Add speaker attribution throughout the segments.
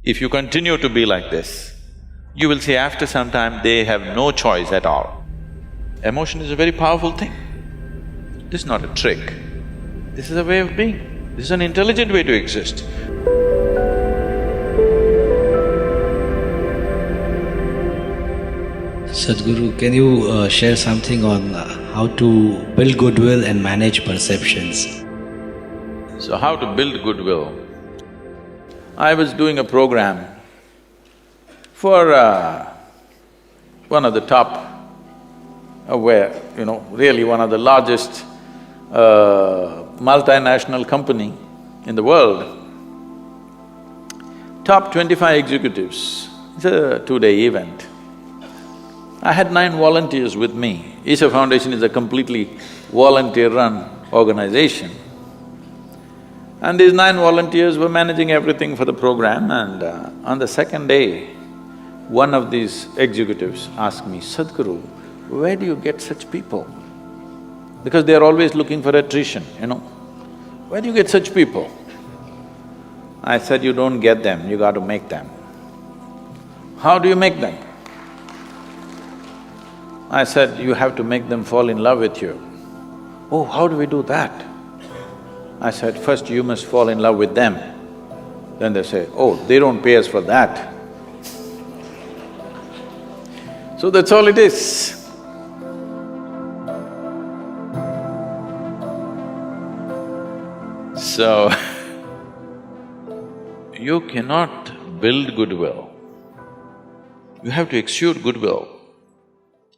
Speaker 1: If you continue to be like this, you will see after some time they have no choice at all. Emotion is a very powerful thing. This is not a trick. This is a way of being. This is an intelligent way to exist.
Speaker 2: Sadhguru, can you share something on how to build goodwill and manage perceptions?
Speaker 1: So how to build goodwill? I was doing a program for one of the top, really one of the largest multinational company in the world. Top 25 executives, it's a two-day event. I had 9 volunteers with me. Isha Foundation is a completely volunteer-run organization. And these 9 volunteers were managing everything for the program, and on the second day, one of these executives asked me, "Sadhguru, where do you get such people?" Because they are always looking for attrition, Where do you get such people? I said, "You don't get them, you got to make them." "How do you make them?" I said, "You have to make them fall in love with you." "Oh, how do we do that?" I said, "First you must fall in love with them." Then they say, "Oh, they don't pay us for that." So that's all it is. So, you cannot build goodwill. You have to exude goodwill.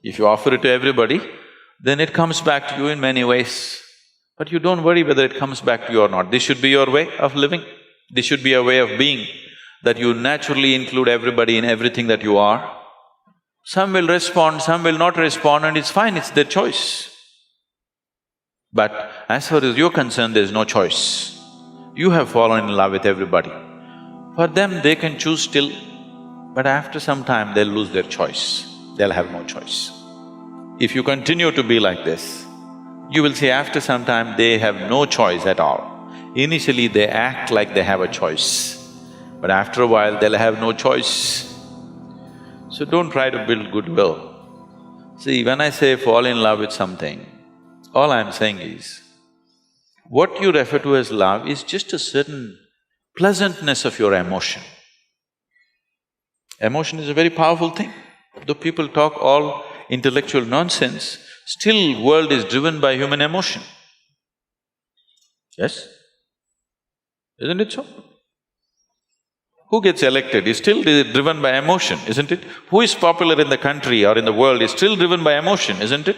Speaker 1: If you offer it to everybody, then it comes back to you in many ways. But you don't worry whether it comes back to you or not. This should be your way of living. This should be a way of being, that you naturally include everybody in everything that you are. Some will respond, some will not respond, and it's fine, it's their choice. But as far as you're concerned, there's no choice. You have fallen in love with everybody. For them, they can choose still, but after some time, they'll lose their choice. They'll have no choice. If you continue to be like this, you will see after some time they have no choice at all. Initially, they act like they have a choice, but after a while, they'll have no choice. So don't try to build goodwill. See, when I say fall in love with something, all I'm saying is, what you refer to as love is just a certain pleasantness of your emotion. Emotion is a very powerful thing. Though people talk all intellectual nonsense, still world is driven by human emotion. Yes? Isn't it so? Who gets elected is still driven by emotion, isn't it? Who is popular in the country or in the world is still driven by emotion, isn't it?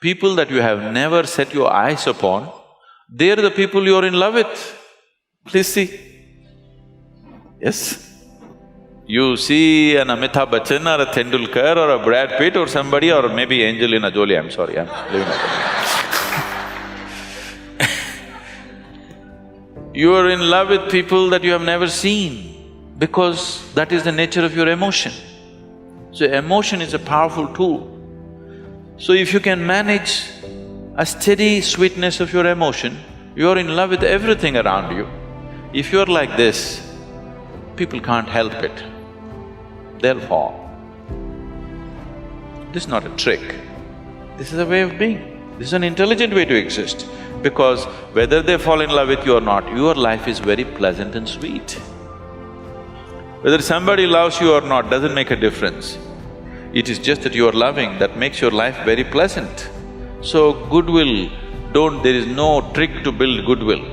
Speaker 1: People that you have never set your eyes upon, they're the people you're in love with. Please see. Yes? You see an Amitabh Bachchan or a Tendulkar or a Brad Pitt or somebody, or maybe Angelina Jolie, I'm sorry, I'm leaving that. You are in love with people that you have never seen, because that is the nature of your emotion. So emotion is a powerful tool. So if you can manage a steady sweetness of your emotion, you're in love with everything around you. If you're like this, people can't help it. They'll fall. This is not a trick. This is a way of being. This is an intelligent way to exist. Because whether they fall in love with you or not, your life is very pleasant and sweet. Whether somebody loves you or not doesn't make a difference. It is just that you are loving that makes your life very pleasant. So goodwill, there is no trick to build goodwill.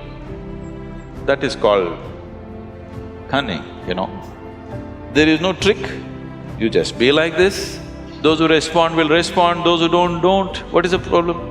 Speaker 1: That is called cunning, There is no trick. You just be like this. Those who respond will respond, those who don't. What is the problem?